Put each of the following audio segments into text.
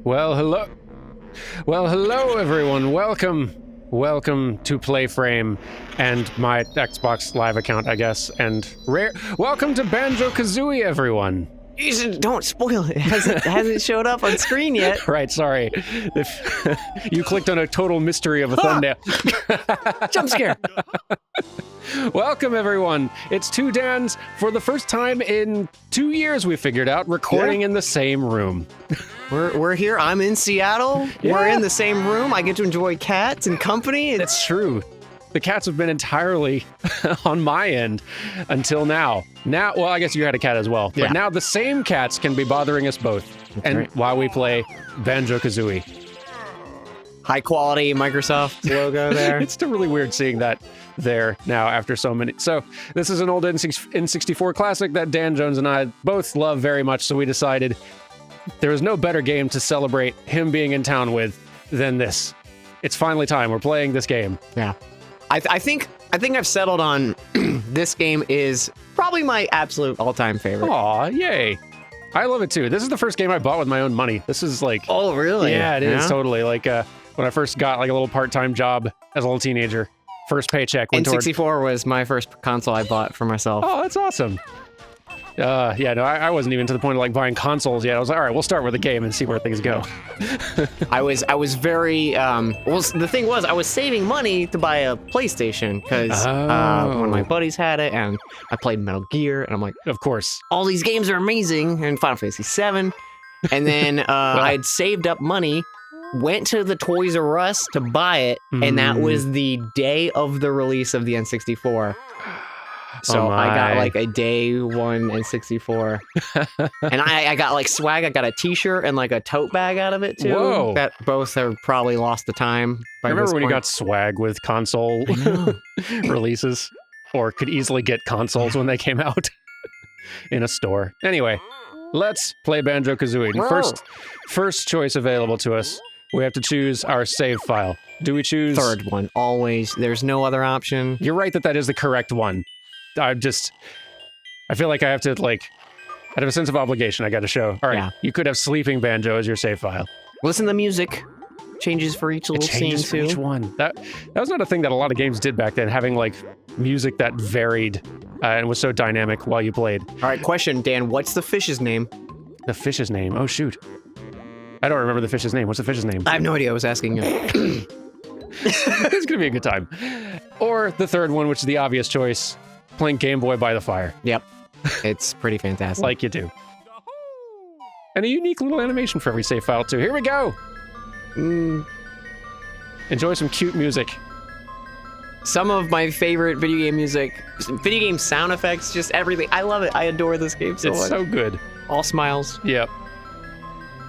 Well, hello. Well, hello, everyone. Welcome to PlayFrame and my Xbox Live account, I guess. And welcome to Banjo-Kazooie, everyone. Don't spoil it. It hasn't showed up on screen yet. Right, sorry. You clicked on a total mystery of a thumbnail. Jump scare. Welcome, everyone. It's two Dans. For the first time in 2 years, we figured out, recording in the same room. We're here. I'm in Seattle. Yeah. We're in the same room. I get to enjoy cats and company. That's true. The cats have been entirely on my end until now. Well, I guess you had a cat as well. But now the same cats can be bothering us both. That's right. While we play Banjo-Kazooie. High quality Microsoft logo there. It's still really weird seeing that there now after so many. So this is an old N64 classic that Dan Jones and I both love very much. So we decided there is no better game to celebrate him being in town with than this. It's finally time. We're playing this game. Yeah. I think I've settled on this game is probably my absolute all-time favorite. Aw, yay. I love it too. This is the first game I bought with my own money. This is like... Oh, really? Yeah, it is totally. Like when I first got like a little part-time job as a little teenager, first paycheck went N64 was my first console I bought for myself. Oh, that's awesome. I wasn't even to the point of like buying consoles yet. I was like, all right, we'll start with a game and see where things go. I was very, well, the thing was, I was saving money to buy a PlayStation because one of my buddies had it and I played Metal Gear and I'm like, of course. All these games are amazing and Final Fantasy VII. And then I'd saved up money, went to the Toys R Us to buy it, and that was the day of the release of the N64. So I got like a day one N64. And I got like swag. I got a t-shirt and like a tote bag out of it too. Whoa. That both have probably lost the time. I remember when you got swag with console releases, or could easily get consoles when they came out in a store. Anyway, let's play Banjo-Kazooie. First choice available to us. We have to choose our save file. Do we choose? Third one, always. There's no other option. You're right that is the correct one. I feel like I have to, like, out of a sense of obligation, I got to show. All right, you could have Sleeping Banjo as your save file. Listen to the music. Changes for each little scene, too. Each one. That was not a thing that a lot of games did back then, having, like, music that varied and was so dynamic while you played. All right, question, Dan. What's the fish's name? The fish's name? Oh, shoot. I don't remember the fish's name. What's the fish's name? I have no idea. I was asking you. It's going to be a good time. Or the third one, which is the obvious choice. Playing Game Boy by the Fire. Yep. It's pretty fantastic. Like you do. And a unique little animation for every save file, too. Here we go! Enjoy some cute music. Some of my favorite video game music, video game sound effects, just everything. I love it. I adore this game so much. It's so good. All smiles. Yep.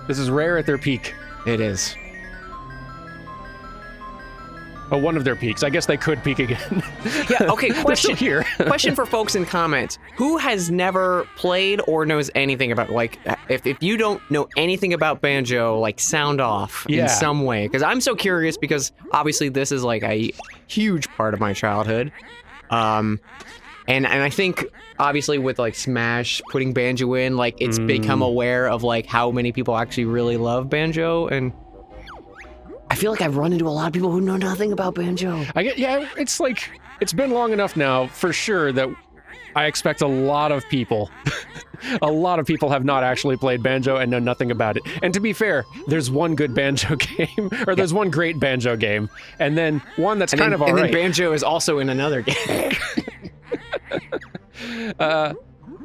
This is rare at their peak. It is. Oh, one of their peaks. I guess they could peak again. Yeah, okay, question here. Question for folks in comments. Who has never played or knows anything about, like, if you don't know anything about Banjo, like, sound off in some way? Because I'm so curious because, obviously, this is, like, a huge part of my childhood. And I think, obviously, with, like, Smash putting Banjo in, like, it's become aware of, like, how many people actually really love Banjo, and I feel like I've run into a lot of people who know nothing about Banjo. It's like, it's been long enough now, for sure, that I expect a lot of people have not actually played Banjo and know nothing about it. And to be fair, there's one good Banjo game, or there's one great Banjo game, and then one that's kind of all right. And then Banjo is also in another game.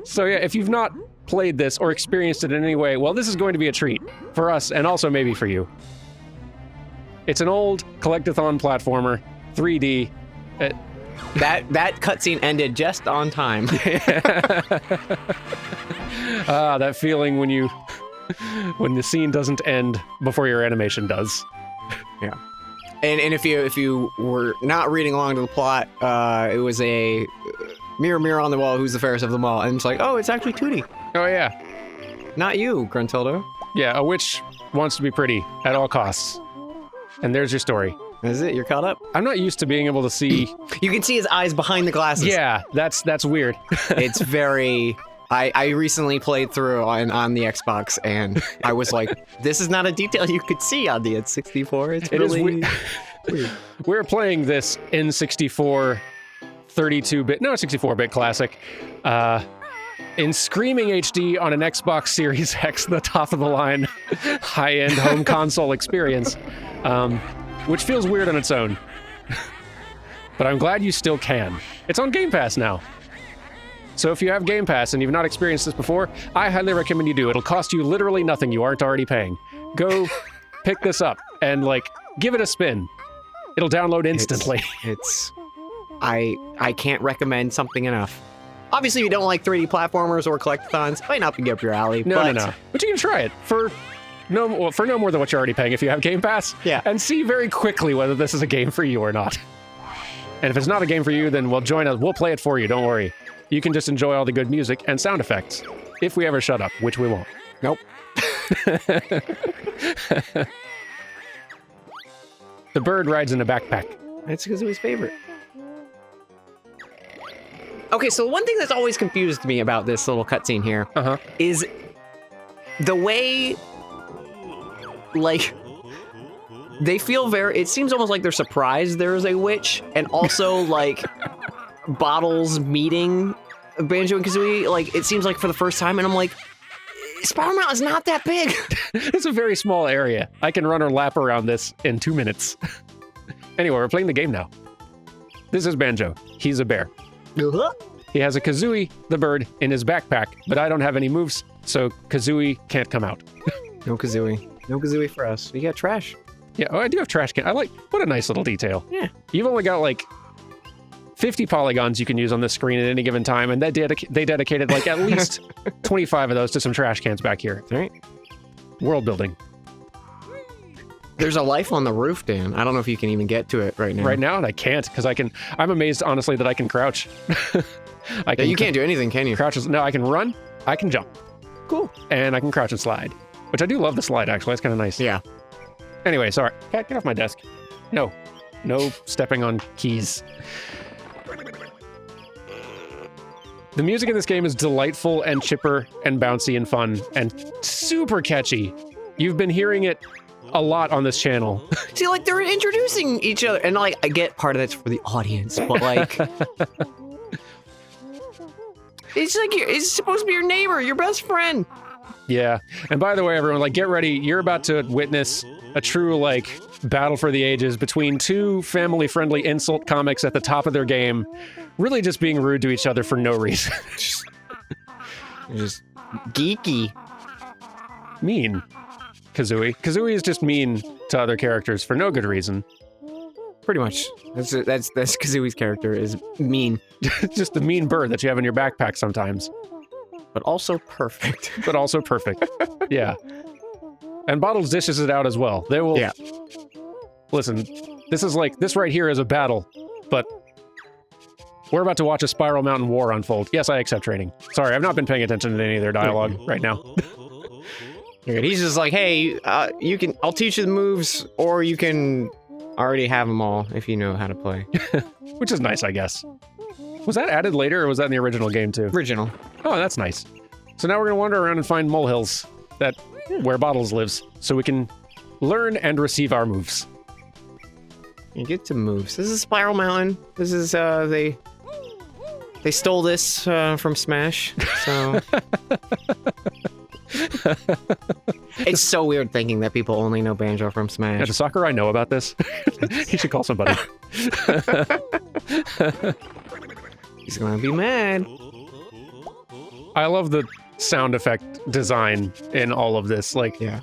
So yeah, if you've not played this or experienced it in any way, well, this is going to be a treat for us and also maybe for you. It's an old collectathon platformer, 3D. That cutscene ended just on time. That feeling when the scene doesn't end before your animation does. Yeah. And if you were not reading along to the plot, it was a mirror on the wall, who's the fairest of them all, and it's like, oh, it's actually Tootie. Oh yeah. Not you, Gruntilda. Yeah, a witch wants to be pretty at all costs. And there's your story. Is it? You're caught up? I'm not used to being able to see... You can see his eyes behind the glasses. Yeah, that's weird. It's very... I recently played through on the Xbox, and I was like, this is not a detail you could see on the N64. It's really weird. We're playing this N64 32-bit, no, 64-bit classic, in screaming HD on an Xbox Series X, the top-of-the-line, high-end home console experience, which feels weird on its own. But I'm glad you still can. It's on Game Pass now. So if you have Game Pass and you've not experienced this before, I highly recommend you do. It'll cost you literally nothing you aren't already paying. Go pick this up and, like, give it a spin. It'll download instantly. I can't recommend something enough. Obviously, if you don't like 3D platformers or collectathons, might not be up your alley. No. But you can try it for no more than what you're already paying if you have Game Pass. Yeah. And see very quickly whether this is a game for you or not. And if it's not a game for you, then we'll join us. We'll play it for you. Don't worry. You can just enjoy all the good music and sound effects. If we ever shut up, which we won't. Nope. The bird rides in a backpack. That's Kazooie's favorite. Okay, so one thing that's always confused me about this little cutscene here is the way, like, they feel very, it seems almost like they're surprised there's a witch, and also, like, Bottles meeting Banjo and Kazooie, like, it seems like for the first time, and I'm like, Spiral Mountain's not that big. It's a very small area. I can run or lap around this in 2 minutes. Anyway, we're playing the game now. This is Banjo. He's a bear. He has a Kazooie, the bird, in his backpack, but I don't have any moves, so Kazooie can't come out. No Kazooie. No Kazooie for us. We got trash. Yeah, oh, I do have trash can. What a nice little detail. Yeah. You've only got like 50 polygons you can use on this screen at any given time, and they dedicated like at least 25 of those to some trash cans back here. All right. World building. There's a life on the roof, Dan. I don't know if you can even get to it right now. Right now, I can't, because I'm amazed, honestly, that I can crouch. You can't do anything, can you? No, I can run, I can jump. Cool. And I can crouch and slide, which I do love the slide, actually. It's kind of nice. Yeah. Anyway, sorry. Cat, get off my desk. No stepping on keys. The music in this game is delightful and chipper and bouncy and fun and super catchy. You've been hearing it a lot on this channel. See, like, they're introducing each other, and, like, I get part of that's for the audience, but, like, it's like, it's supposed to be your neighbor, your best friend. Yeah. And by the way, everyone, like, get ready. You're about to witness a true, like, battle for the ages between two family-friendly insult comics at the top of their game, really just being rude to each other for no reason. Just geeky. Mean. Kazooie. Kazooie is just mean to other characters for no good reason. Pretty much. That's Kazooie's character is mean. Just the mean bird that you have in your backpack sometimes. But also perfect. But also perfect. Yeah. And Bottles dishes it out as well. They will... Yeah. Listen, this right here is a battle, but we're about to watch a Spiral Mountain war unfold. Yes, I accept training. Sorry, I've not been paying attention to any of their dialogue right now. He's just like, hey, I'll teach you the moves, or you can already have them all if you know how to play. Which is nice, I guess. Was that added later, or was that in the original game too? Original. Oh, that's nice. So now we're gonna wander around and find molehills where Bottles lives, so we can learn and receive our moves. You get to moves. This is Spiral Mountain. This is they stole this from Smash, so. It's so weird thinking that people only know Banjo from Smash. Yeah, does Sakurai know about this? He should call somebody. He's gonna be mad. I love the sound effect design in all of this. Like, yeah.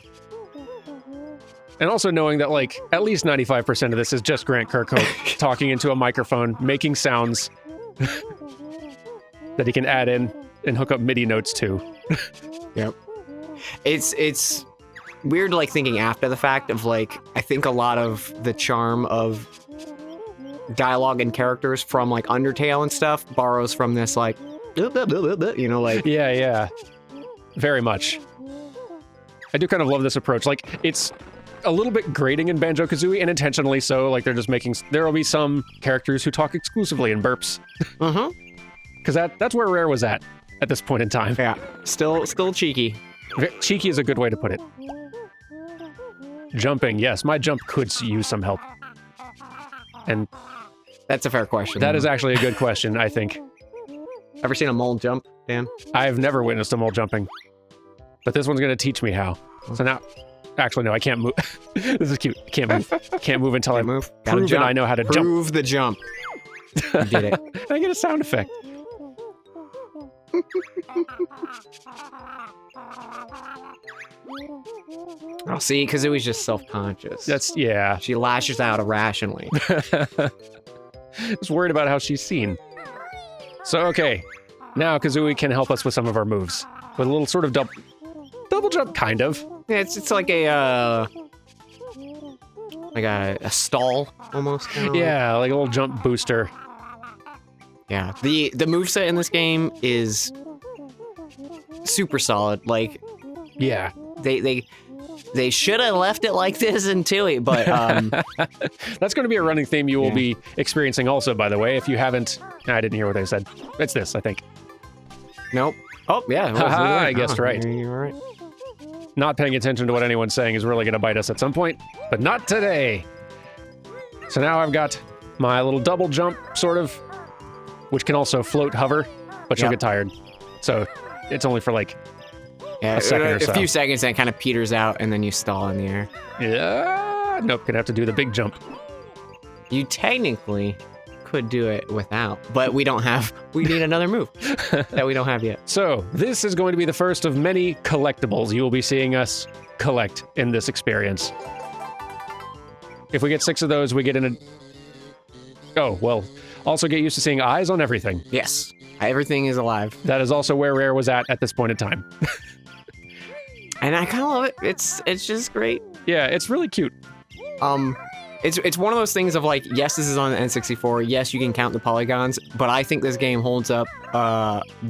And also knowing that, like, at least 95% of this is just Grant Kirkhope talking into a microphone, making sounds that he can add in and hook up MIDI notes to. Yep. It's weird, like, thinking after the fact of, like, I think a lot of the charm of dialogue and characters from, like, Undertale and stuff borrows from this, like, you know, like... Yeah. Very much. I do kind of love this approach. Like, it's a little bit grating in Banjo-Kazooie, and intentionally so. Like, they're just making... There will be some characters who talk exclusively in burps. Uh-huh. Because that's where Rare was at. at this point in time. Yeah, still cheeky. Cheeky is a good way to put it. Jumping, yes, my jump could use some help. And that's a fair question. That is actually a good question, I think. Ever seen a mole jump, Dan? I've never witnessed a mole jumping. But this one's going to teach me how. So now, actually, no, I can't move. This is cute. Can't move. Can't move until I move. Proven I know how to jump. Prove the jump. You did it. I get a sound effect. Oh, see, Kazooie's just self-conscious. That's, yeah. She lashes out irrationally. Just worried about how she's seen. So, okay. Now Kazooie can help us with some of our moves. With a little sort of double jump, kind of. Yeah, it's like a stall, almost. Yeah, like a little jump booster. Yeah, the moveset in this game is super solid. Like, yeah, they should have left it like this in Tui, but that's going to be a running theme you will be experiencing also, by the way. If you haven't, I didn't hear what I said. It's this, I think. Nope. Oh, yeah. I guessed right. You're right. Not paying attention to what anyone's saying is really going to bite us at some point, but not today. So now I've got my little double jump, sort of, which can also float hover, but you'll get tired. So it's only for like a second or so. A few seconds, and it kind of peters out, and then you stall in the air. Yeah. Nope, gonna have to do the big jump. You technically could do it without, but we need another move that we don't have yet. So this is going to be the first of many collectibles you will be seeing us collect in this experience. If we get 6 of those, we get in a... Oh, well, also get used to seeing eyes on everything. Yes, everything is alive. That is also where Rare was at this point in time. And I kind of love it. It's just great. Yeah, it's really cute. It's one of those things of like, yes, this is on the N64. Yes, you can count the polygons, but I think this game holds up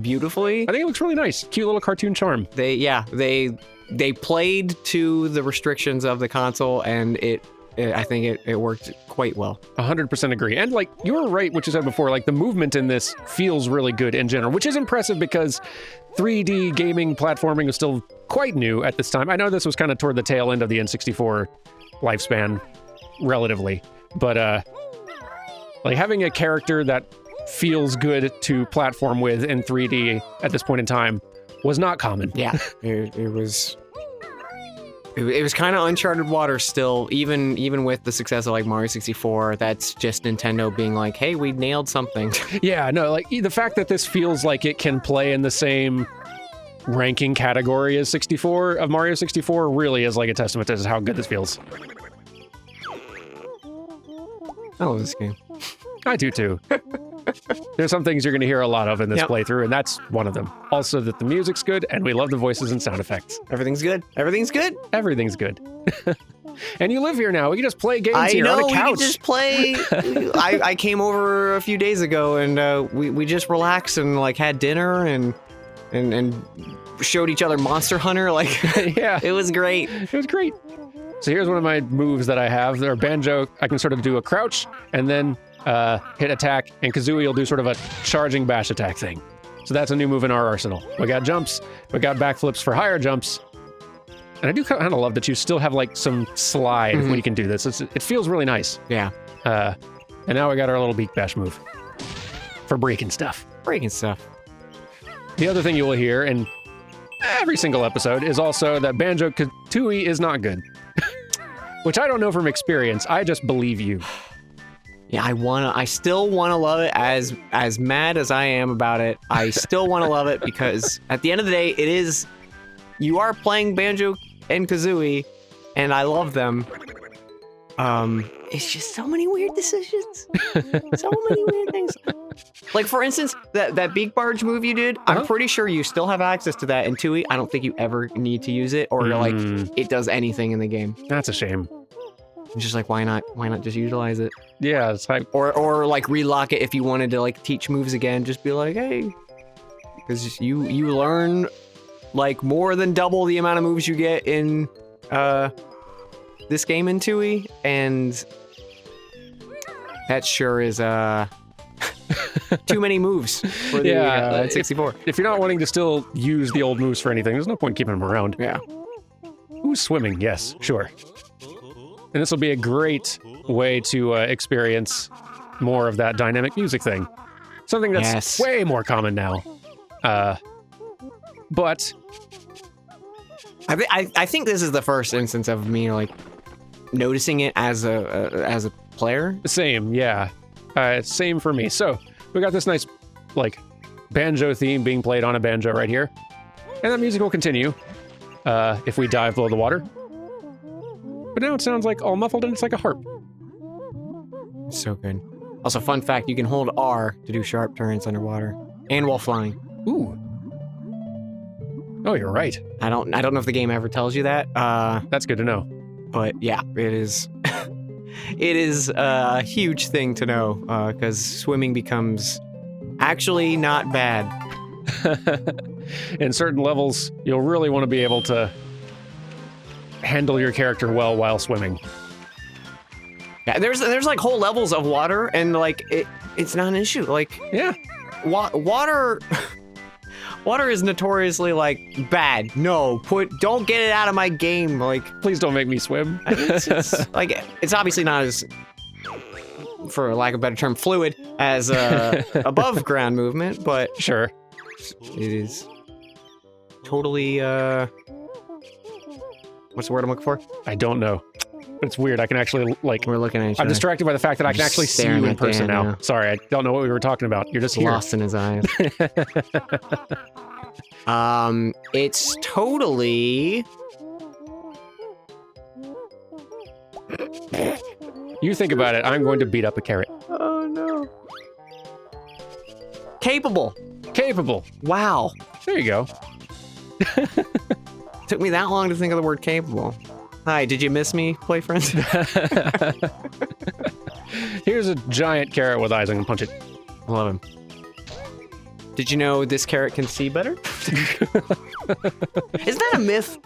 beautifully. I think it looks really nice. Cute little cartoon charm. They played to the restrictions of the console, and I think it worked quite well. 100% agree. And like, you were right, what you said before, like the movement in this feels really good in general, which is impressive because 3D gaming platforming was still quite new at this time. I know this was kind of toward the tail end of the N64 lifespan, relatively, but like having a character that feels good to platform with in 3D at this point in time was not common. Yeah, it was kind of uncharted waters still, even with the success of like Mario 64. That's just Nintendo being like, hey, we nailed something. Yeah, no, like the fact that this feels like it can play in the same ranking category as Mario 64 really is like a testament to how good this feels. I love this game. I do too. There's some things you're going to hear a lot of in this playthrough, and that's one of them. Also that the music's good, and we love the voices and sound effects. Everything's good. Everything's good. Everything's good. And you live here now. We can just play games here on a couch. I know, we can just play. I came over a few days ago, and we just relaxed and like had dinner and showed each other Monster Hunter. Like, yeah, it was great. It was great. So here's one of my moves that I have. There are Banjo. I can sort of do a crouch and then hit attack, and Kazooie will do sort of a charging bash attack thing. So that's a new move in our arsenal. We got jumps, we got backflips for higher jumps, and I do kind of love that you still have like some slide when you can do this. It feels really nice. Yeah. And now we got our little beak bash move for breaking stuff. The other thing you will hear in every single episode is also that Banjo-Kazooie is not good. Which I don't know from experience. I just believe you. Yeah, I still wanna love it as mad as I am about it. I still wanna love it because at the end of the day, you are playing Banjo and Kazooie, and I love them. It's just so many weird decisions. So many weird things. Like, for instance, that beak barge move you did, I'm pretty sure you still have access to that in Tui. I don't think you ever need to use it, or like, it does anything in the game. That's a shame. I'm just like, why not just utilize it? Yeah, it's like... Or like, relock it if you wanted to, like, teach moves again. Just be like, hey... Because you learn, like, more than double the amount of moves you get in, this game in Tui, and that sure is too many moves for the 64. If you're not wanting to still use the old moves for anything, there's no point keeping them around. Yeah. Ooh, swimming. Yes, sure. And this will be a great way to experience more of that dynamic music thing. Something that's way more common now. But I think this is the first instance of me like noticing it as a player. Same, yeah. Same for me. So we got this nice like banjo theme being played on a banjo right here, and that music will continue if we dive below the water. But now it sounds like all muffled and it's like a harp. So good. Also, fun fact: you can hold R to do sharp turns underwater and while flying. Ooh. Oh, you're right. I don't know if the game ever tells you that. That's good to know. But yeah, it is. It is a huge thing to know because swimming becomes actually not bad. In certain levels, you'll really want to be able to handle your character well while swimming. Yeah, there's like whole levels of water, and like it's not an issue. Like yeah, water is notoriously like bad. No, don't get it out of my game. Like please don't make me swim. It's like it's obviously not as, for lack of a better term, fluid as above ground movement, but sure, it is totally. What's the word I'm looking for? I don't know. But it's weird. I can actually, like... We're looking at each other. I'm distracted by the fact that I can actually see you in person now. Sorry, I don't know what we were talking about. You're just here. Lost in his eyes. It's totally... You think about it. I'm going to beat up a carrot. Oh, no. Capable. Capable. Wow. There you go. Took me that long to think of the word capable. Hi, did you miss me, play friends? Here's a giant carrot with eyes. I can punch it. I love him. Did you know this carrot can see better? Isn't that a myth?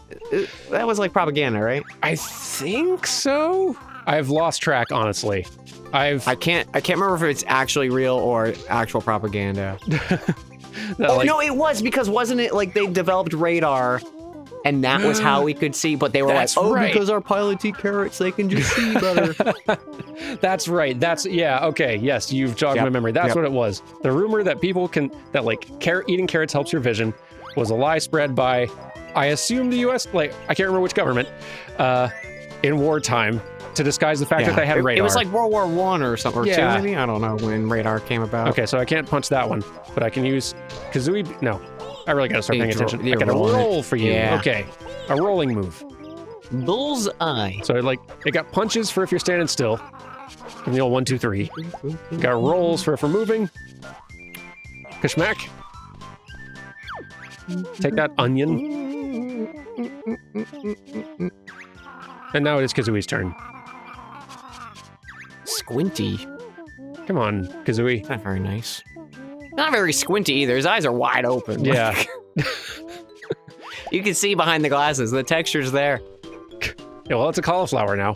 That was like propaganda, right? I think so. I've lost track, honestly. I can't remember if it's actually real or actual propaganda. No, it was, because wasn't it like they developed radar and that was how we could see, but they were because our pilots eat carrots, they can just see better. That's right. Yeah, okay, yes, you've jogged my memory. That's what it was. The rumor that eating carrots helps your vision was a lie spread by, I assume the US, I can't remember which government, in wartime, to disguise the fact that they had radar. It was like World War I or something, or two maybe? I don't know when radar came about. Okay, so I can't punch that one, but I can use Kazooie. No. I really gotta start paying attention. I gotta roll for you. Yeah. Okay. A rolling move. Bullseye. So it got punches for if you're standing still. And the old 1, 2, 3. Got rolls for if we're moving. Kashmack. Take that, onion. And now it is Kazooie's turn. Squinty. Come on, Kazooie. Not very nice. Not very squinty either. His eyes are wide open. Yeah. You can see behind the glasses. The texture's there. Yeah, well, it's a cauliflower now.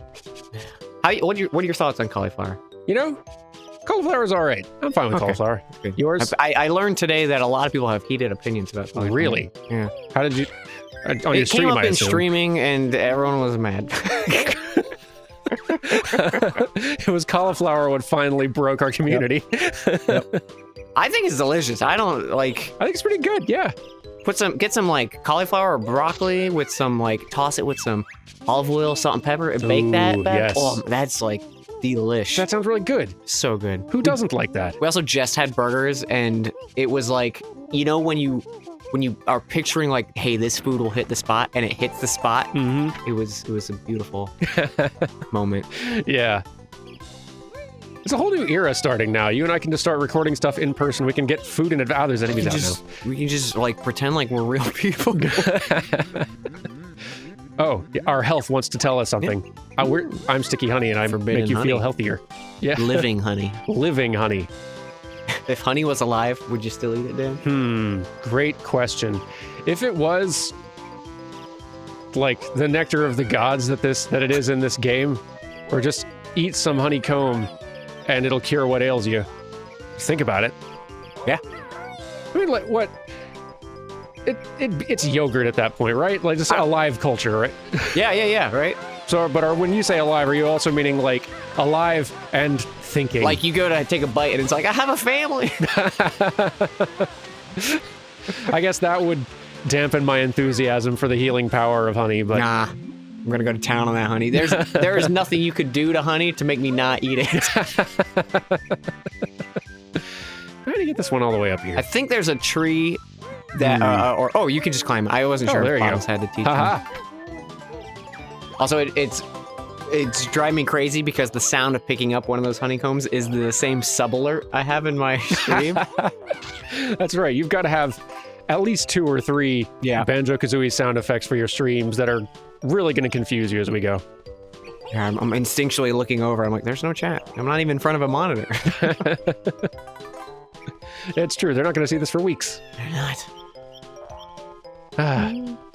What are your thoughts on cauliflower? You know, cauliflower's all right. I'm fine with cauliflower. Good. Yours? I learned today that a lot of people have heated opinions about cauliflower. Really? Yeah. How did you... On your it stream, came up I in assume. streaming, and everyone was mad. It was cauliflower what finally broke our community. Yep. I think it's delicious. I don't like... I think it's pretty good, yeah. Get some like cauliflower or broccoli with some toss it with some olive oil, salt and pepper, and bake that back. Yes. Oh, that's like delish. That sounds really good. So good. Who doesn't like that? We also just had burgers, and it was like, you know, when you are picturing like, hey, this food will hit the spot, and it hits the spot. Mm-hmm. It was a beautiful moment. Yeah. It's a whole new era starting now. You and I can just start recording stuff in person. We can get food in advance. There's enemies out now. We can just like pretend like we're real people. Oh, our health wants to tell us something. Yeah. I'm Sticky Honey, and I make you feel healthier. Yeah. Living honey. Living honey. If honey was alive, would you still eat it, Dan? Great question. If it was like the nectar of the gods that it is in this game, or just eat some honeycomb and it'll cure what ails you, Think about it. Yeah. I mean, like, what? It's yogurt at that point, right? Like, just a live culture, right? Yeah, right? So, but when you say alive, are you also meaning, like, alive and thinking? Like, you go to take a bite, and it's like, I have a family. I guess that would dampen my enthusiasm for the healing power of honey, but... Nah. I'm gonna go to town on that honey. There is nothing you could do to honey to make me not eat it. How do you get this one all the way up here? I think there's a tree that, oh, you can just climb it. I wasn't sure if bottles had to teach you. Also, it's driving me crazy because the sound of picking up one of those honeycombs is the same sub-alert I have in my stream. That's right. You've got to have at least 2 or 3 Banjo-Kazooie sound effects for your streams that are really going to confuse you as we go. Yeah, I'm instinctually looking over. I'm like, there's no chat. I'm not even in front of a monitor. It's true. They're not going to see this for weeks. They're not.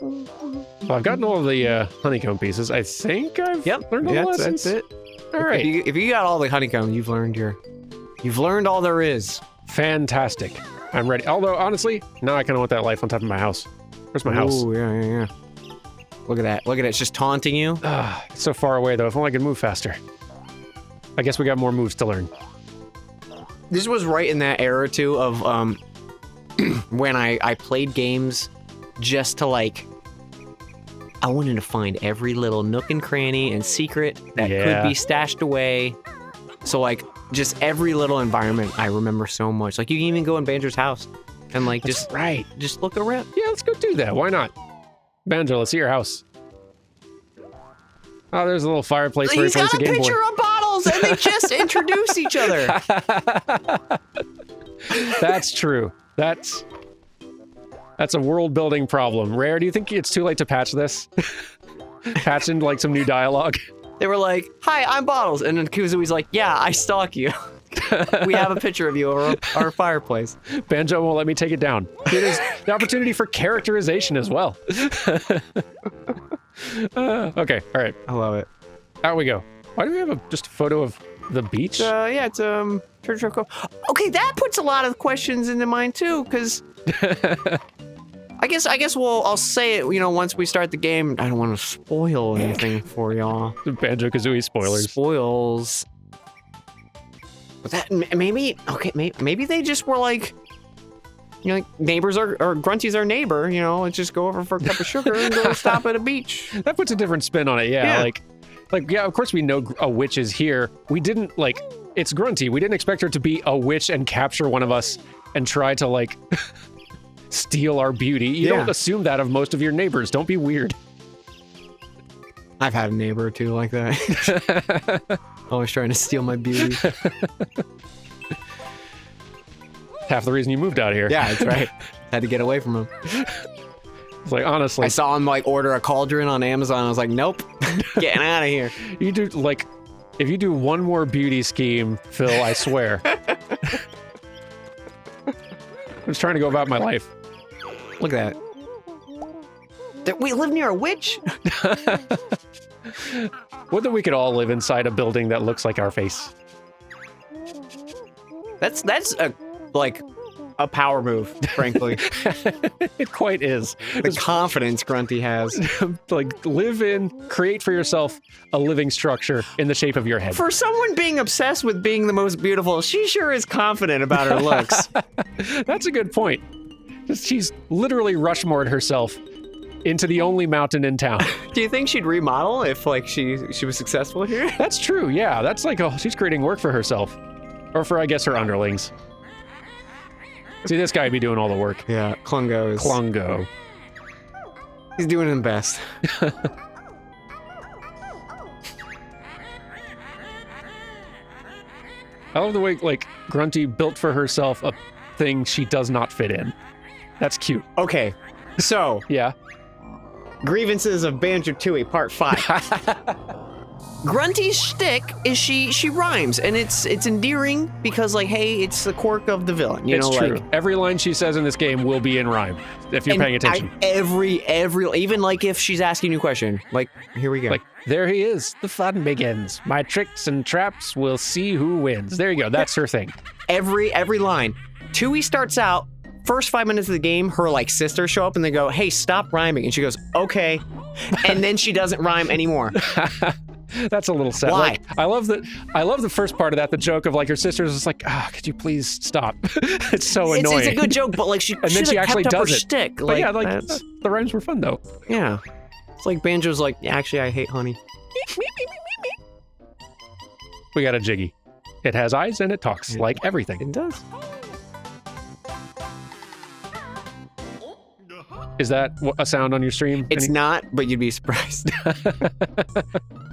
Well, I've gotten all of the honeycomb pieces. I think I've learned all the lessons. That's it. All right. If you got all the honeycomb, you've learned all there is. Fantastic. I'm ready. Although, honestly, now I kind of want that life on top of my house. Where's my house? Oh, yeah. Look at that. Look at it. It's just taunting you. It's so far away, though. If only I could move faster. I guess we got more moves to learn. This was right in that era, too, of when I played games just to, like... I wanted to find every little nook and cranny and secret that could be stashed away. So, like, just every little environment I remember so much. Like, you can even go in Banjo's house and, like, just look around. Yeah, let's go do that. Why not? Banjo, let's see your house. Oh, there's a little fireplace where he plays the Game Boy. He's got a picture of bottles, and they just introduce each other. That's true. That's a world-building problem. Rare, do you think it's too late to patch this? Patch in, like, some new dialogue? They were like, hi, I'm Bottles. And then Kazooie's like, yeah, I stalk you. We have a picture of you over our fireplace. Banjo won't let me take it down. It is the opportunity for characterization as well. Okay, all right. I love it. Out we go. Why do we have just a photo of the beach? Yeah, it's Church of Okay, that puts a lot of questions into mind too, because I guess I'll say it, once we start the game. I don't want to spoil anything for y'all. Banjo-Kazooie spoilers. Spoils. But that maybe they just were like, like neighbors or Grunty's our neighbor, let's just go over for a cup of sugar and go stop at a beach. That puts a different spin on it, yeah. Like, of course we know a witch is here. We didn't, it's Grunty. We didn't expect her to be a witch and capture one of us and try to, steal our beauty. You don't assume that of most of your neighbors. Don't be weird. I've had a neighbor or two like that. Always trying to steal my beauty. Half the reason you moved out here. Yeah, that's right. Had to get away from him. It's like, honestly. I saw him, order a cauldron on Amazon. I was like, nope. Getting out of here. You do, if you do one more beauty scheme, Phil, I swear. I'm just trying to go about my life. Look at that. We live near a witch? What that we could all live inside a building that looks like our face. That's a power move, frankly. It quite is. The confidence Grunty has. Create for yourself a living structure in the shape of your head. For someone being obsessed with being the most beautiful, she sure is confident about her looks. That's a good point. She's literally Rushmore'd herself into the only mountain in town. Do you think she'd remodel if, she was successful here? That's true, yeah. That's she's creating work for herself. Or for, I guess, her underlings. See, this guy be doing all the work. Yeah, Klungo. He's doing his best. I love the way, Grunty built for herself a thing she does not fit in. That's cute. Okay, so. Yeah. Grievances of Banjo-Tooie, Part 5. Grunty's shtick is she rhymes, and it's endearing because, hey, it's the quirk of the villain. It's true. Every line she says in this game will be in rhyme, if you're paying attention. Every, even, if she's asking you a question. Here we go. There he is. The fun begins. My tricks and traps will see who wins. There you go. That's her thing. every line. Tui starts out, first 5 minutes of the game, her like sisters show up and they go, "Hey, stop rhyming," and she goes, "Okay," and then she doesn't rhyme anymore. That's a little sad. Why? Like, I love the first part of that. The joke of like her sisters is like, could you please stop? It's so annoying. It's a good joke, but like she and then she actually kept up does her it. Shtick. But like, yeah, like the rhymes were fun though. Yeah, it's like Banjo's like, yeah, actually, I hate honey. We got a Jiggy. It has eyes and it talks like everything. It does. Is that a sound on your stream? It's not, but you'd be surprised.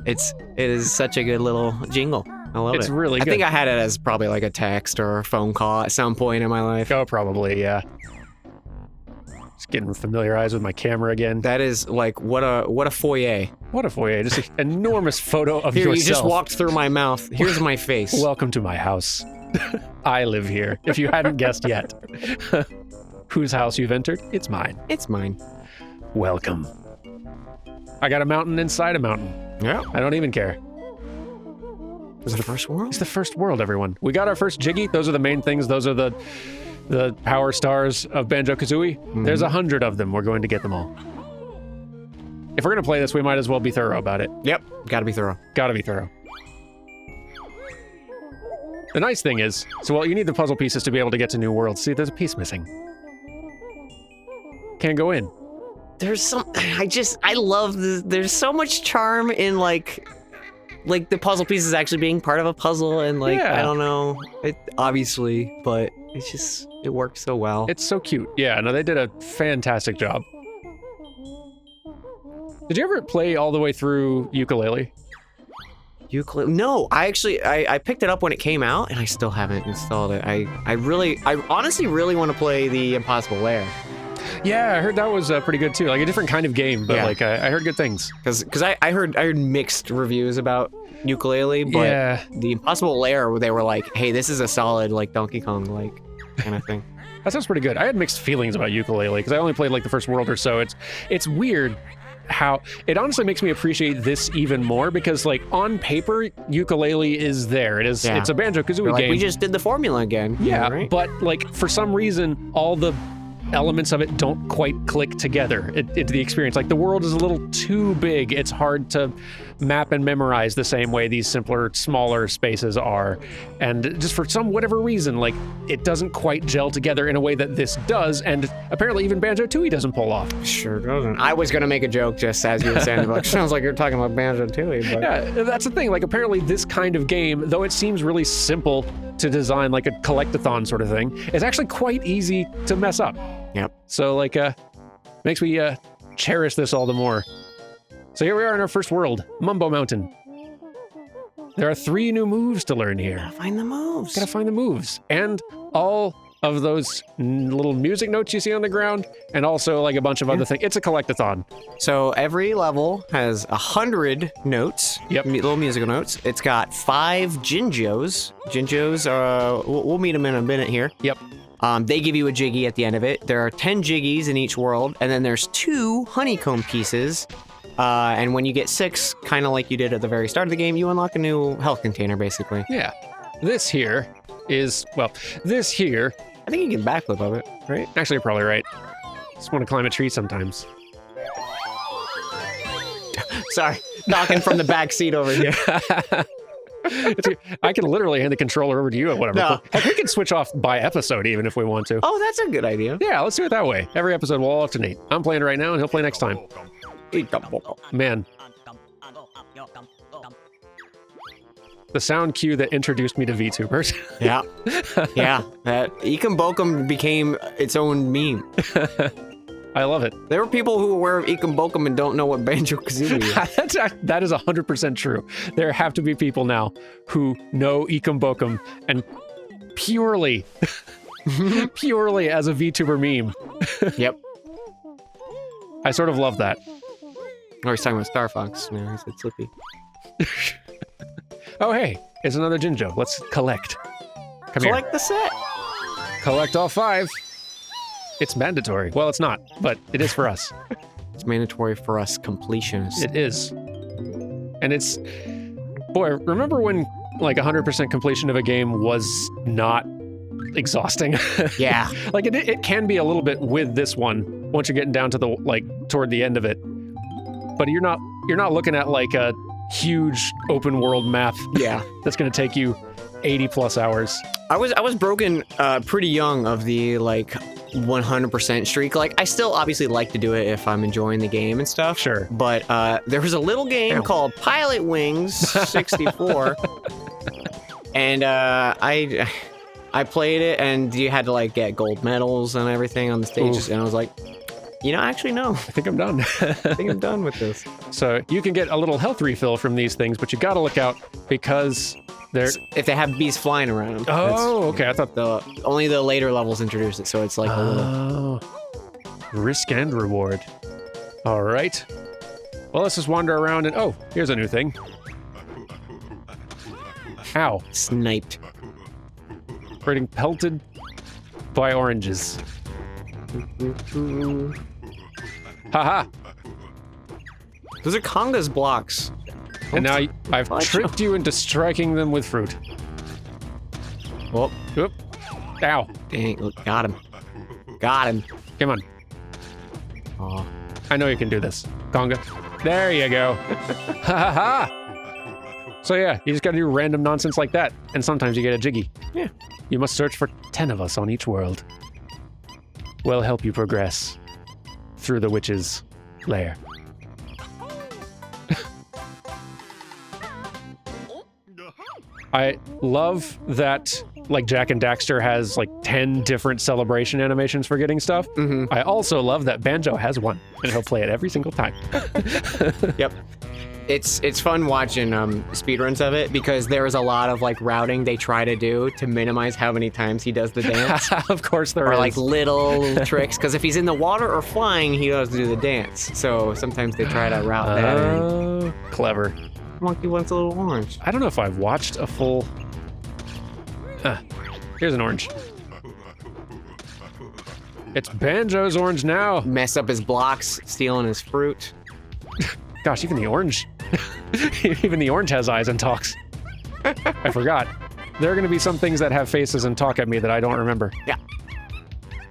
It is such a good little jingle. I love it. It's really good. I think I had it as probably like a text or a phone call at some point in my life. Oh, probably, yeah. Just getting familiarized with my camera again. That is like what a foyer. What a foyer! Just an enormous photo of Here, yourself. you just walked through my mouth. Here's my face. Welcome to my house. I live here. If you hadn't guessed yet. Whose house you've entered? It's mine. It's mine. Welcome. I got a mountain inside a mountain. Yeah. I don't even care. It's the first world? It's the first world, everyone. We got our first Jiggy. Those are the main things. Those are the power stars of Banjo-Kazooie. Mm-hmm. There's 100 of them. We're going to get them all. If we're going to play this, we might as well be thorough about it. Yep. Gotta be thorough. Gotta be thorough. The nice thing is, you need the puzzle pieces to be able to get to new worlds. See, there's a piece missing. Can't go in. There's I love this. There's so much charm in like the puzzle pieces actually being part of a puzzle, and like, I don't know, it obviously, but it works so well. It's so cute. Yeah, no, they did a fantastic job. Did you ever play all the way through Ukulele? No, I picked it up when it came out, and I still haven't installed it. I honestly really want to play the Impossible Lair. Yeah, I heard that was pretty good too. Like a different kind of game, but like I heard good things. Because I heard mixed reviews about Ukulele, but the Impossible Lair, they were like, "Hey, this is a solid like Donkey Kong like kind of thing." That sounds pretty good. I had mixed feelings about Ukulele because I only played like the first world or so. It's weird how it honestly makes me appreciate this even more because like on paper Ukulele is there. It's a Banjo-Kazooie game. We just did the formula again. Yeah, right? But like for some reason all the elements of it don't quite click together into the experience. Like the world is a little too big. It's hard to map and memorize the same way these simpler, smaller spaces are. And just for whatever reason, like it doesn't quite gel together in a way that this does. And apparently even Banjo-Tooie doesn't pull off. Sure doesn't. I was going to make a joke just as you were saying, like, sounds like you're talking about Banjo-Tooie. But... Yeah, that's the thing. Like apparently this kind of game, though it seems really simple to design, like a collectathon sort of thing, is actually quite easy to mess up. Yep. So like makes me cherish this all the more. So here we are in our first world, Mumbo Mountain. There are 3 new moves to learn here. Gotta find the moves. Gotta find the moves. And all of those little music notes you see on the ground, and also like a bunch of other things. It's a collectathon. So every level has 100 notes. Yep. Little musical notes. It's got 5 Jinjos. Jinjos, we'll meet them in a minute here. Yep. They give you a Jiggy at the end of it. There are 10 Jiggies in each world, and then there's 2 honeycomb pieces. And when you get 6, kind of like you did at the very start of the game, you unlock a new health container, basically. Yeah. This here is, I think you can backflip of it, right? Actually, you're probably right. Just want to climb a tree sometimes. Sorry, talking from the back seat over here. I can literally hand the controller over to you at whatever. No. Heck, we can switch off by episode even if we want to. Oh, that's a good idea. Yeah, let's do it that way. Every episode we'll alternate. I'm playing right now and he'll play next time. Man. The sound cue that introduced me to VTubers. Yeah. Yeah. That Ekum Bokum became its own meme. I love it. There are people who are aware of Ekum Bokum and don't know what Banjo-Kazooie is. That is 100% true. There have to be people now who know Ekum Bokum and purely as a VTuber meme. Yep. I sort of love that. Oh, he's talking about Star Fox. No, he said Slippy. Oh, hey, it's another Jinjo. Let's collect. Come here. Collect the set. Collect all 5. It's mandatory. Well, it's not, but it is for us. It's mandatory for us completionists. It is. And it's... Boy, remember when like 100% completion of a game was not exhausting. Yeah. Like it can be a little bit with this one once you're getting down to the like toward the end of it. But you're not looking at like a huge open world map. Yeah. That's going to take you 80 plus hours. I was broken pretty young of the like 100% streak. Like I still obviously like to do it if I'm enjoying the game and stuff. Sure. But there was a little game called Pilot Wings 64. And I played it, and you had to like get gold medals and everything on the stages. Ooh. And I was like, actually no. I think I'm done. I think I'm done with this. So you can get a little health refill from these things, but you got to look out because they're... If they have bees flying around them. Oh, okay. I thought only the later levels introduce it, so it's like a little... Risk and reward. All right. Well, let's just wander around and... Oh, here's a new thing. Ow. Sniped. Getting pelted by oranges. Haha. Those are Conga's blocks. And now I've tricked you into striking them with fruit. Whoop. Whoop. Ow. Dang, got him. Got him. Come on. Oh. I know you can do this. Conga. There you go. Ha ha ha. So yeah, you just gotta do random nonsense like that, and sometimes you get a jiggy. Yeah. You must search for 10 of us on each world. We'll help you progress through the witch's lair. I love that, like, Jak and Daxter has, like, 10 different celebration animations for getting stuff. Mm-hmm. I also love that Banjo has one, and he'll play it every single time. Yep. It's fun watching speedruns of it, because there is a lot of, like, routing they try to do to minimize how many times he does the dance. Of course there or, is. like, little tricks, because if he's in the water or flying, he does do the dance. So sometimes they try to route that in. Oh, clever. Monkey wants a little orange. I don't know if I've watched a full... here's an orange. It's Banjo's orange now. Mess up his blocks, stealing his fruit. Gosh, even the orange... even the orange has eyes and talks. I forgot. There are going to be some things that have faces and talk at me that I don't remember. Yeah.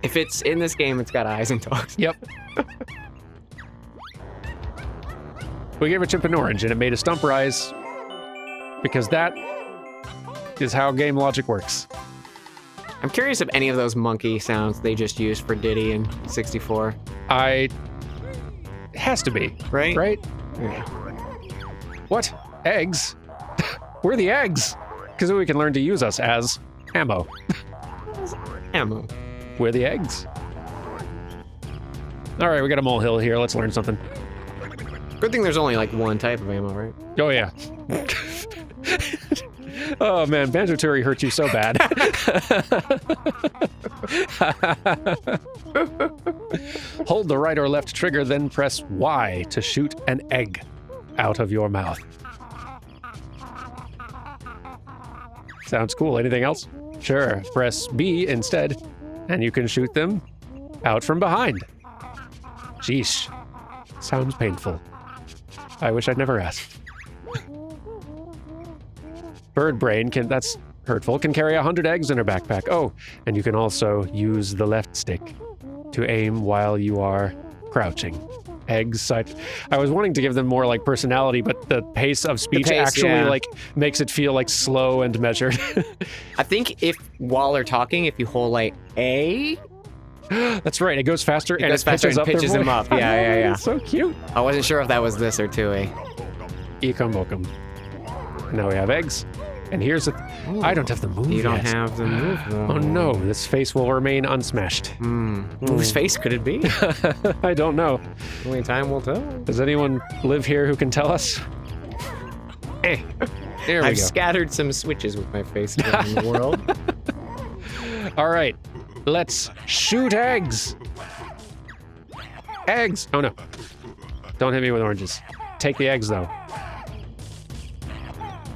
If it's in this game, it's got eyes and talks. Yep. We gave a chimp an orange, and it made a stump rise, because that is how game logic works. I'm curious if any of those monkey sounds they just used for Diddy in 64. It has to be. Right? Right? Yeah. What? Eggs? We're the eggs! Kazooie can learn to use us as ammo. Ammo. We're the eggs. All right, we got a molehill here. Let's learn something. Good thing there's only like one type of ammo, right? Oh, yeah. Oh, man, Banjo-Tooie hurt you so bad. Hold the right or left trigger, then press Y to shoot an egg out of your mouth. Sounds cool. Anything else? Sure. Press B instead, and you can shoot them out from behind. Sheesh. Sounds painful. I wish I'd never asked. Bird brain that's hurtful, can carry 100 eggs in her backpack. Oh, and you can also use the left stick to aim while you are crouching. Eggs, I was wanting to give them more like personality, but the pace of speech actually like makes it feel like slow and measured. I think while they're talking, if you hold like A, that's right. It goes faster and it pitches them up. Yeah. So cute. I wasn't sure if that was this or 2A. Ecom bokum. Now we have eggs. And here's the... I don't have the move You don't yet. have the move, though. Oh no, this face will remain unsmashed. Whose face could it be? I don't know. Only time will tell. Does anyone live here who can tell us? There we go. I've scattered some switches with my face around the world. All right, let's shoot eggs. Eggs! Oh no. Don't hit me with oranges. Take the eggs, though.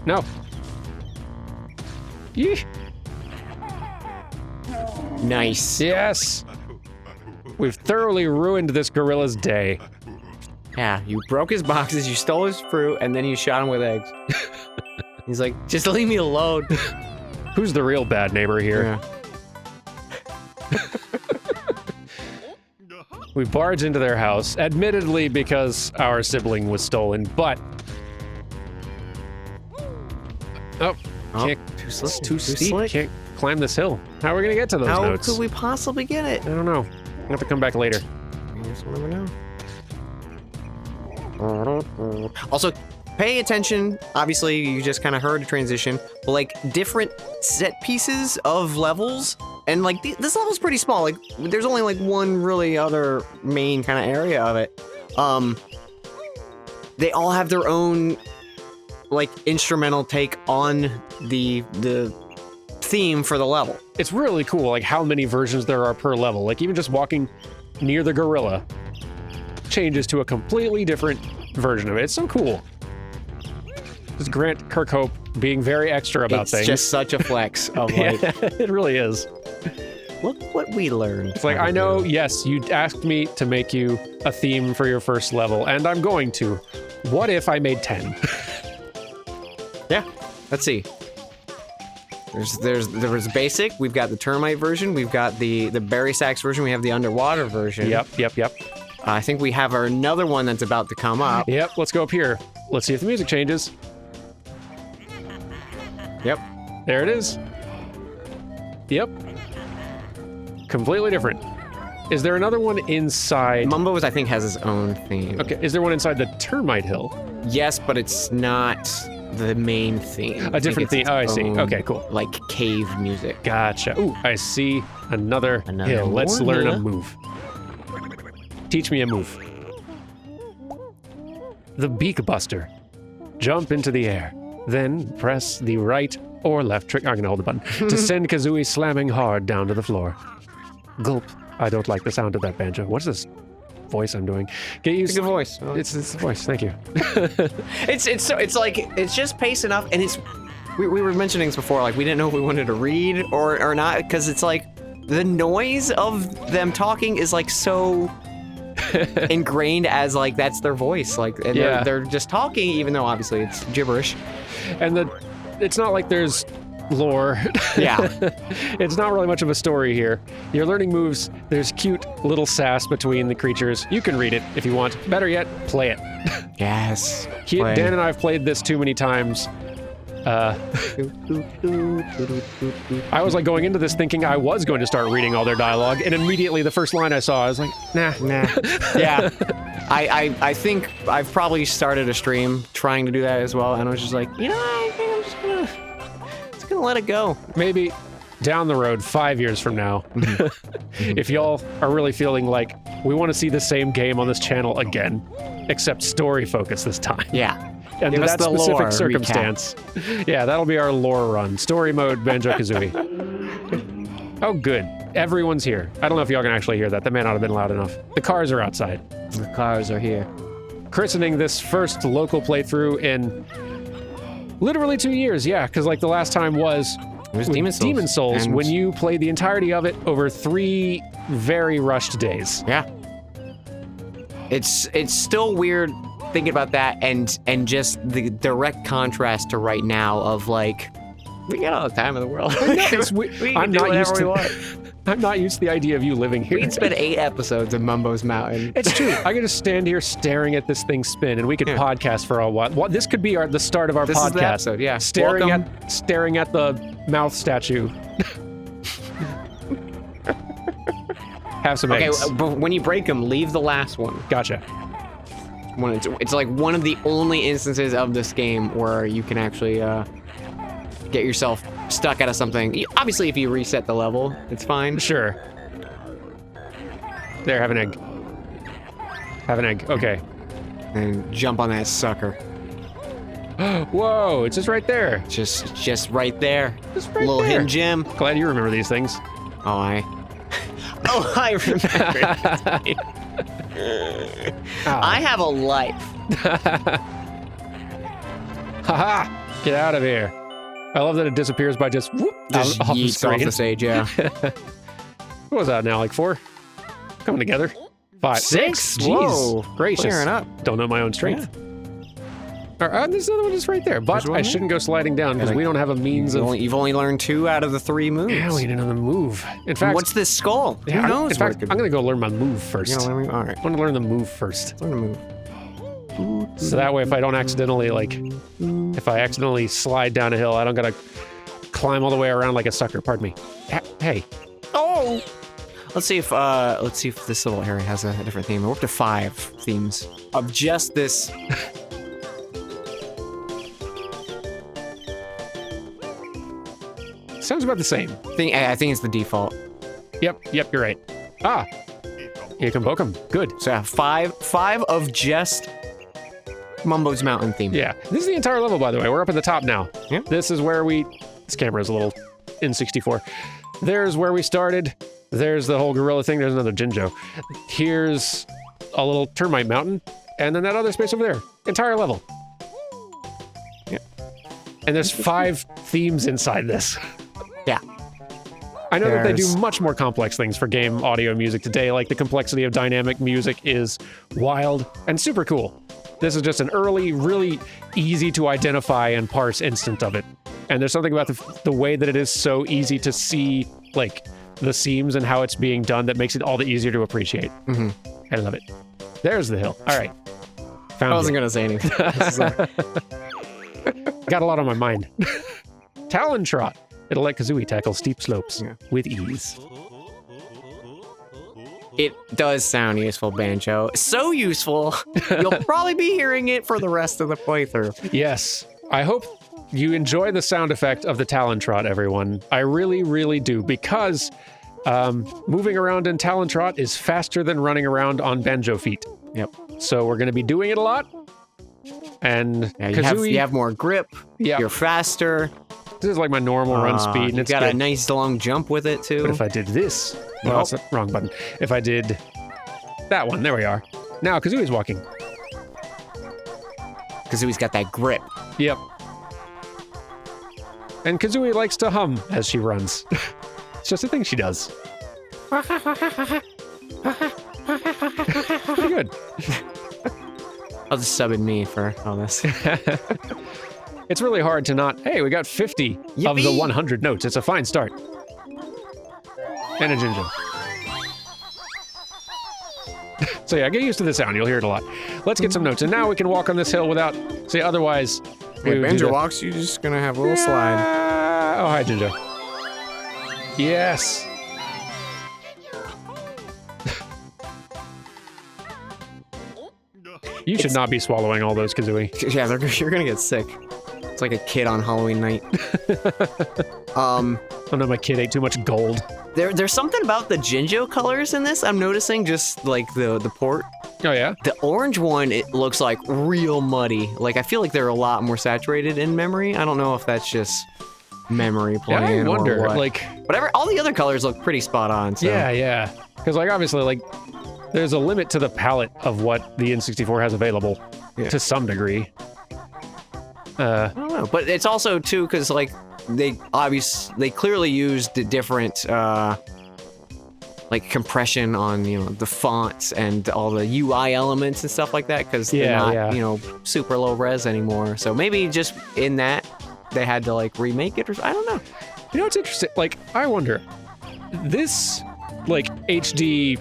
No. Yeesh. Nice. Yes. We've thoroughly ruined this gorilla's day. Yeah, you broke his boxes, you stole his fruit, and then you shot him with eggs. He's like, just leave me alone. Who's the real bad neighbor here? Yeah. We barge into their house, admittedly because our sibling was stolen, but... Oh, can't, it's too steep. Can't climb this hill. How are we going to get to those notes? How could we possibly get it? I don't know. We'll have to come back later. I guess we'll never know. Also, pay attention. Obviously, you just kind of heard a transition, but like different set pieces of levels, and like this level's pretty small. Like there's only like one really other main kind of area of it. They all have their own like instrumental take on the theme for the level. It's really cool, like how many versions there are per level. Like even just walking near the gorilla changes to a completely different version of it. It's so cool. This Grant Kirkhope being very extra about things. It's just such a flex of like... Yeah, it really is. Look what we learned. It's like, I know, yes, you asked me to make you a theme for your first level, and I'm going to. What if I made 10? Yeah, let's see. There was basic, we've got the termite version, we've got the berry sacks version, we have the underwater version. Yep. I think we have another one that's about to come up. Yep, let's go up here. Let's see if the music changes. Yep. There it is. Yep. Completely different. Is there another one inside? Mumbo's, I think, has his own theme. Okay, is there one inside the termite hill? Yes, but it's not the main theme. A different theme. Oh, I see. Okay, cool. Like cave music. Gotcha. Ooh, I see another hill. Let's learn a move. Teach me a move. The Beak Buster. Jump into the air. Then press the right or left trigger. I'm going to hold the button. To send Kazooie slamming hard down to the floor. Gulp. I don't like the sound of that banjo. What's this voice I'm doing? Get used. It's a good voice. It's the voice. Thank you. It's just pace enough, and it's. We were mentioning this before. Like we didn't know if we wanted to read or not because it's like the noise of them talking is like so ingrained as like that's their voice. Like and they're just talking, even though obviously it's gibberish. And it's not like there's lore. Yeah. It's not really much of a story here. You're learning moves. There's cute little sass between the creatures. You can read it if you want. Better yet, play it. Yes. Dan and I have played this too many times. I was like going into this thinking I was going to start reading all their dialogue, and immediately the first line I saw, I was like, nah. Yeah. I think I've probably started a stream trying to do that as well, and I was just like, you know, I think I'm just gonna let it go. Maybe down the road, 5 years from now, if y'all are really feeling like we want to see the same game on this channel again, except story focus this time. Yeah. And give that us the specific lore circumstance. Yeah, that'll be our lore run. Story mode, Banjo-Kazooie. Oh, good. Everyone's here. I don't know if y'all can actually hear that. That may not have been loud enough. The cars are outside. The cars are here. Christening this first local playthrough in literally 2 years. Yeah, because like the last time was It was Demon Souls. when you played the entirety of it over 3 very rushed days. Yeah. It's still weird thinking about that and just the direct contrast to right now of like we got all the time in the world. I'm not used to the idea of you living here. We can spend 8 episodes in Mumbo's Mountain. It's true. I could just stand here staring at this thing spin, and we could podcast for a while. This could be the start of our podcast. Is the episode, yeah. Staring at the mouth statue. Have some eggs. Okay, but when you break them, leave the last one. Gotcha. It's like one of the only instances of this game where you can actually get yourself stuck out of something. Obviously, if you reset the level, it's fine. Sure. There, have an egg. Have an egg. Okay. And jump on that sucker. Whoa! It's just right there. Just right there. Just right Little there. hidden gem. Glad you remember these things. Oh, I remember. I have a life. Haha! Get out of here. I love that it disappears by just whoop, Just off the yeets screen. off the stage, yeah. What was that now, like 4? Coming together. 5. 6? Jeez. Whoa. Gracious. Clearing up. Don't know my own strength. There's another one just right there, but I shouldn't go sliding down because we don't have a means of... You've only learned 2 out of the 3 moves. Yeah, we need another move. In fact... What's this skull? Who knows? In fact, I'm going to go learn my move first. All right. I want to learn the move first. Learn the move. So that way, if I don't accidentally, if I accidentally slide down a hill, I don't got to climb all the way around like a sucker. Pardon me. Hey. Oh! Let's see if this little area has a different theme. We're up to 5 themes of just this. Sounds about the same. I think it's the default. Yep, you're right. Ah, you can poke him. Good. So 5 of just Mumbo's Mountain theme. Yeah, this is the entire level, by the way. We're up at the top now. Yep. This is where this camera's a little N64. There's where we started. There's the whole gorilla thing. There's another Jinjo. Here's a little termite mountain. And then that other space over there. Entire level. Yeah. And there's 5 themes inside this. Yeah. I know that they do much more complex things for game audio music today, like the complexity of dynamic music is wild and super cool. This is just an early, really easy to identify and parse instant of it. And there's something about the way that it is so easy to see, the seams and how it's being done that makes it all the easier to appreciate. Mm-hmm. I love it. There's the hill. All right. Found I wasn't going to say anything. Got a lot on my mind. Talon Trot. It'll let Kazooie tackle steep slopes with ease. It does sound useful, Banjo. So useful, you'll probably be hearing it for the rest of the playthrough. Yes. I hope you enjoy the sound effect of the Talon Trot, everyone. I really, really do, because moving around in Talon Trot is faster than running around on Banjo feet. Yep. So we're going to be doing it a lot. And Kazooie... You have more grip. Yeah. You're faster. This is like my normal run speed, and it's got good. a nice long jump with it, too. But if I did this... No, that's the wrong button. If I did that one, there we are. Now Kazooie's walking. Kazooie's got that grip. Yep. And Kazooie likes to hum as she runs. It's just a thing she does. Pretty good. I'll just sub in me for all this. It's really hard to not... Hey, we got 50 of the 100 notes. It's a fine start. And a Jinjo. So yeah, get used to the sound. You'll hear it a lot. Let's get some notes. And now we can walk on this hill without... See, otherwise... If Banjo walks, you're just going to have a little slide. Oh, hi, Jinjo. Yes. You should not be swallowing all those, Kazooie. Yeah, you're going to get sick. It's like a kid on Halloween night. Oh no, my kid ate too much gold. There's something about the Jinjo colors in this I'm noticing, just like the port. Oh yeah? The orange one, it looks like real muddy. Like, I feel like they're a lot more saturated in memory. I don't know if that's just memory playing. Yeah, I wonder. Or what. Whatever. All the other colors look pretty spot on. So. Yeah. Because obviously, there's a limit to the palette of what the N64 has available to some degree. I don't know, but it's also too because they clearly used different compression on the fonts and all the UI elements and stuff like that because they're not super low res anymore. So maybe just in that they had to remake it, or I don't know. It's interesting. I wonder, this HD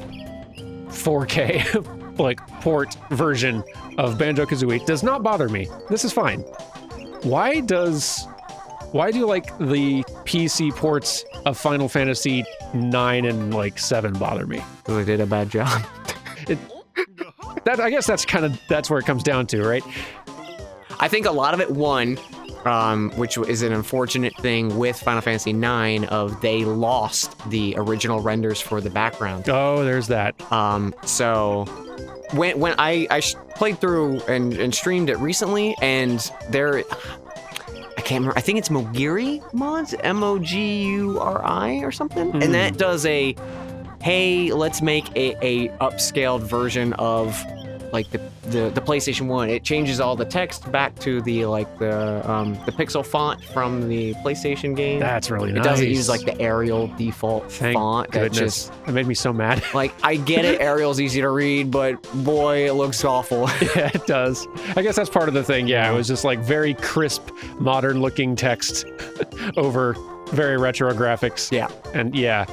4K port version of Banjo-Kazooie does not bother me. This is fine. Why do the PC ports of Final Fantasy 9 and 7 bother me? Because they did a bad job. I guess that's where it comes down to, right? I think a lot of it, which is an unfortunate thing with Final Fantasy 9, they lost the original renders for the background. Oh, there's that. So when I played through and streamed it recently, and I can't remember, I think it's Moguri mods, Moguri or something, and that does hey, let's make a upscaled version of the PlayStation 1. It changes all the text back to the pixel font from the PlayStation game. That's really nice. It doesn't use like the Arial default font. Goodness. That made me so mad. Like, I get it, Arial's easy to read, but boy, it looks awful. Yeah, it does. I guess that's part of the thing. Yeah, it was just like very crisp, modern-looking text over very retro graphics. Yeah. And yeah.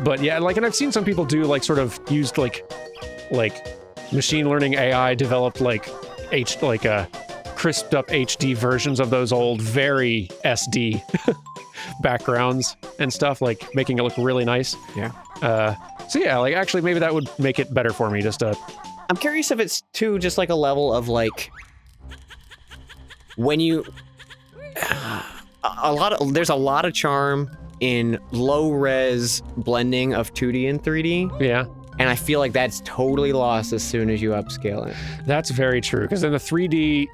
But yeah, like, and I've seen some people do like sort of used like machine learning AI developed like crisped up HD versions of those old very SD backgrounds and stuff, like making it look really nice. Yeah. So yeah, like actually maybe that would make it better for me. I'm curious if it's too just like a level of like when you there's a lot of charm in low-res blending of 2D and 3D. Yeah. And I feel like that's totally lost as soon as you upscale it. That's very true, because then the 3D,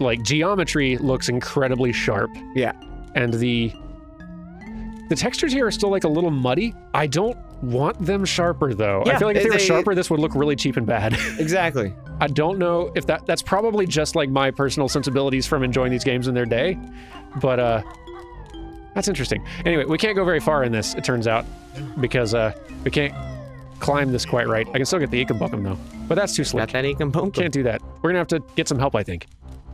like, geometry looks incredibly sharp. Yeah. And the textures here are still, like, a little muddy. I don't want them sharper, though. Yeah, I feel like if they were sharper, this would look really cheap and bad. Exactly. I don't know if that's probably just, like, my personal sensibilities from enjoying these games in their day. But, that's interesting. Anyway, we can't go very far in this, it turns out, because we can't climb this quite right. I can still get the Ekambukum, though, but that's too slick. Got that Ekambukum. Can't do that. We're gonna have to get some help, I think.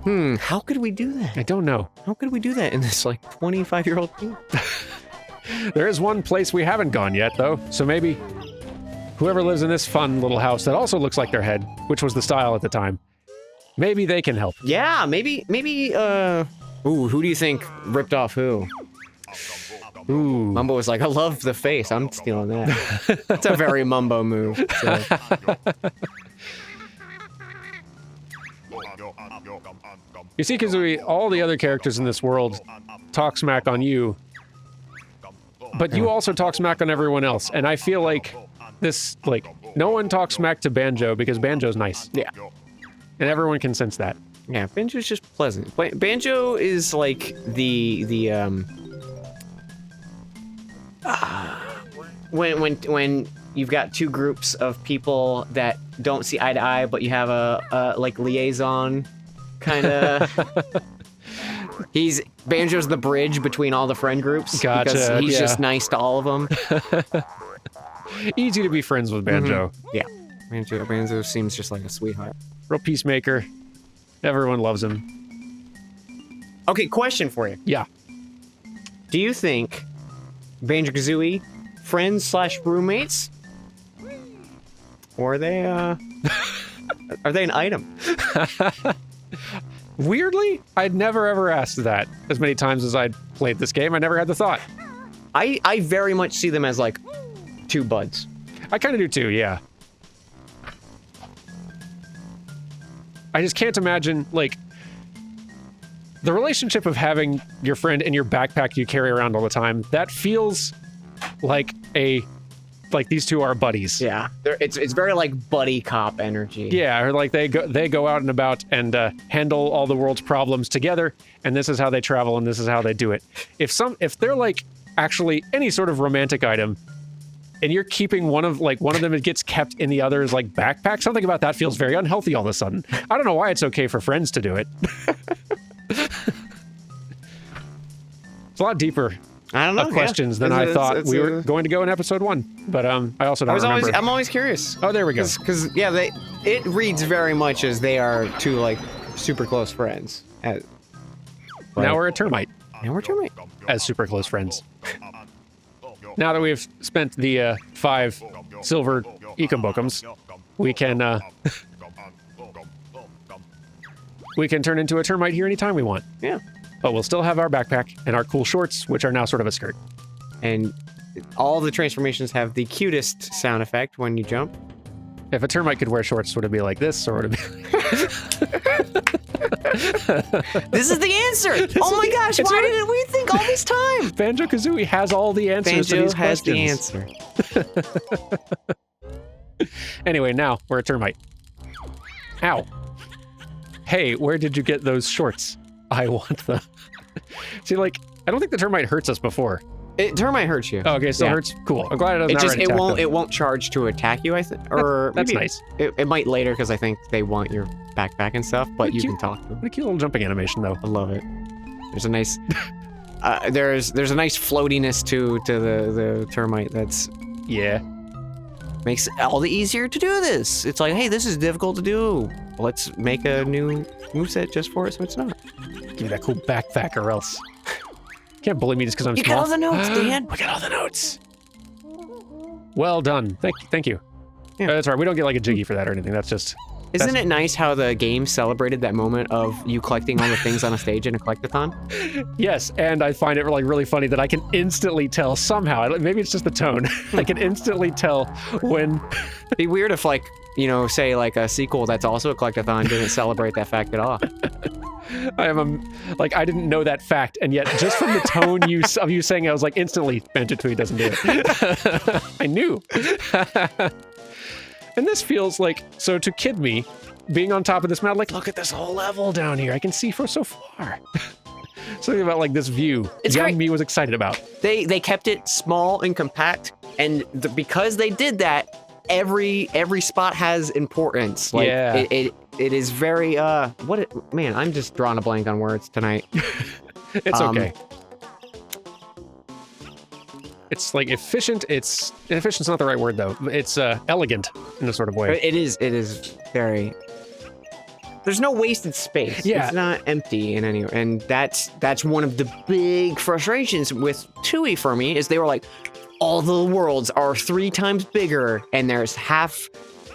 How could we do that? I don't know. How could we do that in this, like, 25-year-old game? There is one place we haven't gone yet, though, so maybe whoever lives in this fun little house that also looks like their head, which was the style at the time, maybe they can help. Yeah, maybe, ooh, who do you think ripped off who? Ooh. Mumbo was like, I love the face. I'm stealing that. That's a very Mumbo move. So. You see, Kazooie, all the other characters in this world talk smack on you, but you also talk smack on everyone else. And I feel like this, like, no one talks smack to Banjo because Banjo's nice. Yeah. And everyone can sense that. Yeah, Banjo's just pleasant. Banjo is like when you've got two groups of people that don't see eye to eye, but you have a like liaison kind of. Banjo's the bridge between all the friend groups. Gotcha. Because he's just nice to all of them. Easy to be friends with Banjo. Mm-hmm. Yeah, Banjo seems just like a sweetheart. Real peacemaker. Everyone loves him. Okay, question for you. Yeah. Do you think Banjo-Kazooie friends/roommates, or are they are they an item? Weirdly, I'd never ever asked that as many times as I'd played this game. I never had the thought. I very much see them as like two buds. I kind of do too, yeah. I just can't imagine, like, the relationship of having your friend in your backpack you carry around all the time. That feels like these two are buddies. Yeah, it's very like buddy cop energy. Yeah, or like they go out and about and handle all the world's problems together, and this is how they travel and this is how they do it. If they're like actually any sort of romantic item, and you're keeping one of them, it gets kept in the other's like backpack, something about that feels very unhealthy all of a sudden. I don't know why it's okay for friends to do it. It's a lot deeper. I don't know. Questions than I thought we were going to go in episode 1, but I also don't remember. I'm always curious. Oh, there we go. Because yeah, it reads very much as they are two like super close friends. Now we're a termite. Now we're termite as super close friends. Now that we've spent the 5 silver Ekambokums, we can turn into a termite here anytime we want. Yeah. But we'll still have our backpack and our cool shorts, which are now sort of a skirt. And all the transformations have the cutest sound effect when you jump. If a termite could wear shorts, would it be like this, or would it be... This is the answer! Oh my gosh, why didn't we think all this time? Banjo-Kazooie has all the answers to these questions. Banjo has the answer. Anyway, now we're a termite. Ow. Hey, where did you get those shorts? I want them. See, like, I don't think the termite hurts us before. Termite hurts you. Oh, okay, still hurts. Cool. I'm glad it doesn't. It won't charge to attack you. I think, or that's maybe nice. It might later because I think they want your backpack and stuff. But you can talk to them. What a cute little jumping animation, though. I love it. There's a nice. There's a nice floatiness to the termite that's makes it all the easier to do this. It's like, hey, this is difficult to do. Let's make a new moveset just for it so it's not. Give me that cool backpack or else. Can't bully me just because I'm small. You got all the notes, Dan. I got all the notes. Well done. Thank you. Yeah. That's right. We don't get like a jiggy for that or anything. That's just... Isn't it nice how the game celebrated that moment of you collecting all the things on a stage in a collectathon? Yes, and I find it like really funny that I can instantly tell somehow, maybe it's just the tone, I can instantly tell when... It'd be weird if like, you know, say like a sequel that's also a collectathon didn't celebrate that fact at all. I didn't know that fact, and yet just from the tone of you saying, I was like instantly, Banjo-Kazooie doesn't do it. I knew. And this feels like, so to kid me, being on top of this mountain, like, look at this whole level down here. I can see for so far. Something about like this view. It's young great. Me was excited about. They kept it small and compact, and because they did that, every spot has importance. Like, it is very man, I'm just drawing a blank on words tonight. It's okay. It's like efficient. Efficient's not the right word though. It's elegant in a sort of way. It is very. There's no wasted space. Yeah. It's not empty in any, and that's one of the big frustrations with Tui for me is they were like, all the worlds are 3 times bigger and there's half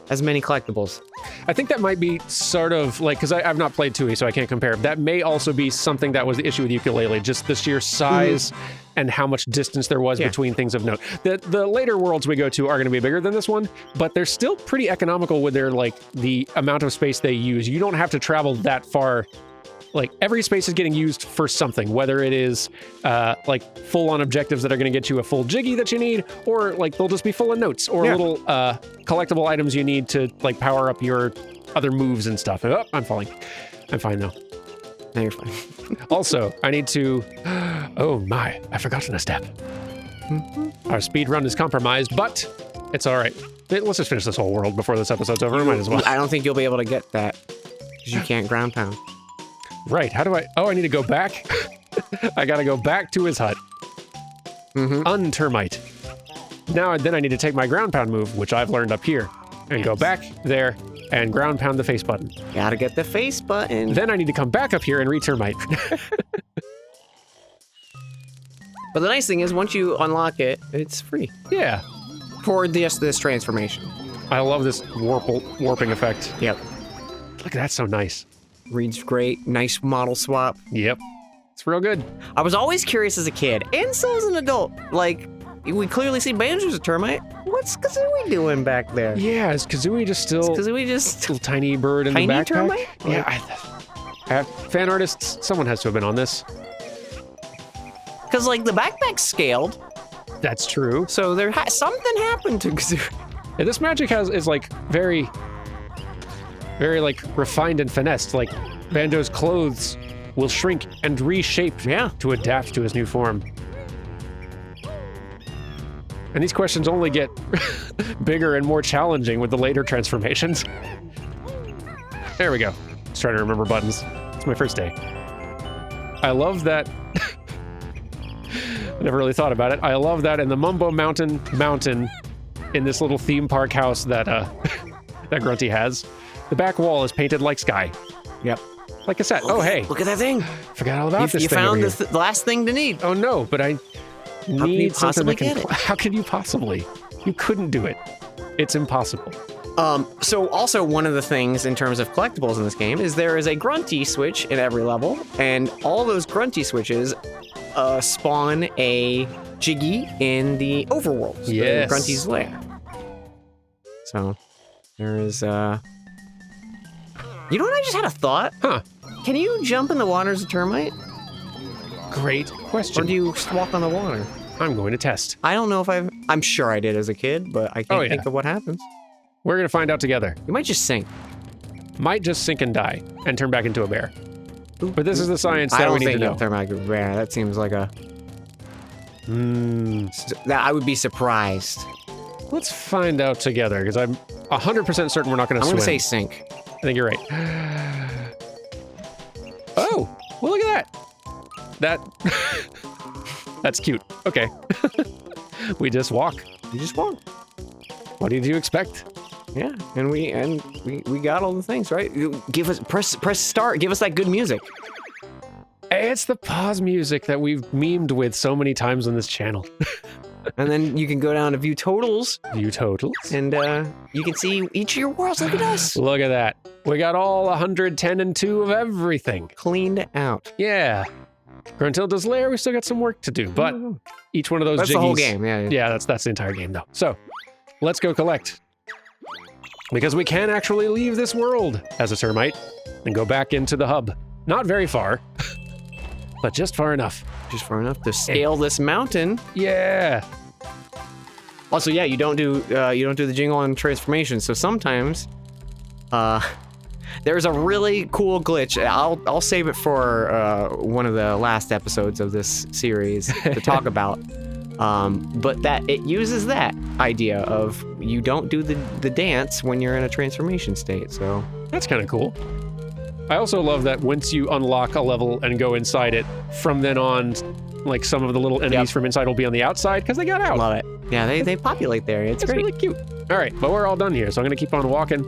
as many collectibles. I think that might be sort of like, because I've not played Tui, so I can't compare. That may also be something that was the issue with Yooka-Laylee, just the sheer size and how much distance there was between things of note. The later worlds we go to are going to be bigger than this one, but they're still pretty economical with their, like, the amount of space they use. You don't have to travel that far. Like, every space is getting used for something, whether it is, like, full-on objectives that are going to get you a full jiggy that you need, or, like, they'll just be full of notes, or little collectible items you need to, like, power up your other moves and stuff. Oh, I'm falling. I'm fine, though. No, you're fine. Also, I need to... Oh, my. I've forgotten a step. Our speed run is compromised, but it's all right. Let's just finish this whole world before this episode's over. Might as well. I don't think you'll be able to get that, because you can't ground pound. Right, how do I... Oh, I need to go back? I gotta go back to his hut. Untermite. Now, then I need to take my ground pound move, which I've learned up here, and go back there and ground pound the face button. Gotta get the face button. Then I need to come back up here and re-termite. But the nice thing is, once you unlock it, it's free. Yeah. For this transformation. I love this warping effect. Yep. Look at that, so nice. Reads great, nice model swap. Yep. It's real good. I was always curious as a kid, and still as an adult. Like, we clearly see Banjo's a termite. What's Kazooie doing back there? Yeah, is Kazooie just still... Kazooie just... Little tiny bird in the backpack? Termite? Yeah, fan artists, someone has to have been on this. Because, like, the backpack's scaled. That's true. So something happened to Kazooie. Yeah, this magic is like very like refined and finessed. Like Banjo's clothes will shrink and reshape to adapt to his new form. And these questions only get bigger and more challenging with the later transformations. There we go. Just trying to remember buttons. It's my first day. I love that. I never really thought about it. I love that in the Mumbo Mountain in this little theme park house that that Grunty has. The back wall is painted like sky. Yep. Like a set. Oh, hey. Look at that thing. Forgot all about this you thing. You found found the last thing to need. Oh, no, but I need something that can... How can you possibly? You couldn't do it. It's impossible. So also one of the things in terms of collectibles in this game is there is a Grunty switch in every level, and all those Grunty switches spawn a Jiggy in the overworld. So yes. Grunty's lair. So there is You know what? I just had a thought. Huh. Can you jump in the water as a termite? Great question. Or do you just walk on the water? I'm going to test. I don't know if I'm sure I did as a kid, but I can't think of what happens. We're going to find out together. You might just sink. Might just sink and die and turn back into a bear. But this is the science that we need to know. I don't think you'll turn back into a bear. That seems like a That I would be surprised. Let's find out together, because I'm 100% certain we're not going to swim. I'm going to say sink. I think you're right. Oh, well, look at that. That's cute. Okay. We just walk. You just walk. What did you expect? Yeah, and we got all the things, right? Give us press start. Give us that good music. It's the pause music that we've memed with so many times on this channel. And then you can go down to view totals. View totals. And you can see each of your worlds. Look at us. Look at that. We got all 110 and 2 of everything. Cleaned out. Yeah. Gruntilda's Lair, we still got some work to do, but each one of those That's jiggies... the whole game, yeah. Yeah, that's the entire game, though. So, let's go collect. Because we can actually leave this world as a termite and go back into the hub. Not very far, but just far enough. Just far enough to scale this mountain. Yeah. Also, yeah, you don't do the jingle on transformation. So sometimes, there's a really cool glitch. I'll save it for one of the last episodes of this series to talk about. But that it uses that idea of you don't do the dance when you're in a transformation state. So that's kind of cool. I also love that once you unlock a level and go inside it, from then on, like some of the little enemies from inside will be on the outside because they got out. Love it. Yeah, they populate there. It's great. Really cute. All right, but we're all done here, so I'm gonna keep on walking.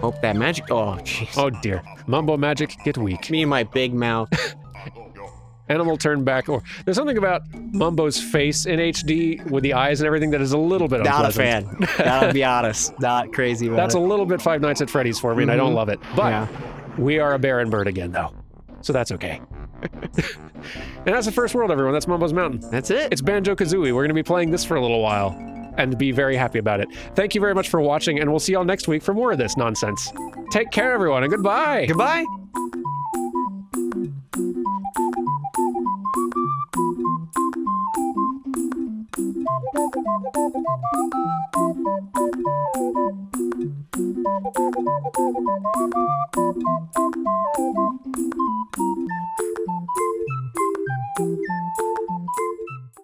Hope that magic. Oh, jeez. Oh dear, Mumbo magic get weak. Me and my big mouth. Animal turn back. Or there's something about Mumbo's face in HD with the eyes and everything that is a little bit unpleasant. Not a fan. Gotta be honest. Not crazy about That's it. a little bit Five Nights at Freddy's for me, and I don't love it. But we are a bear and bird again, though, so that's okay. And that's the first world, everyone. That's Mumbo's Mountain. That's it. It's Banjo-Kazooie. We're going to be playing this for a little while and be very happy about it. Thank you very much for watching, and we'll see y'all next week for more of this nonsense. Take care, everyone, and goodbye. Goodbye.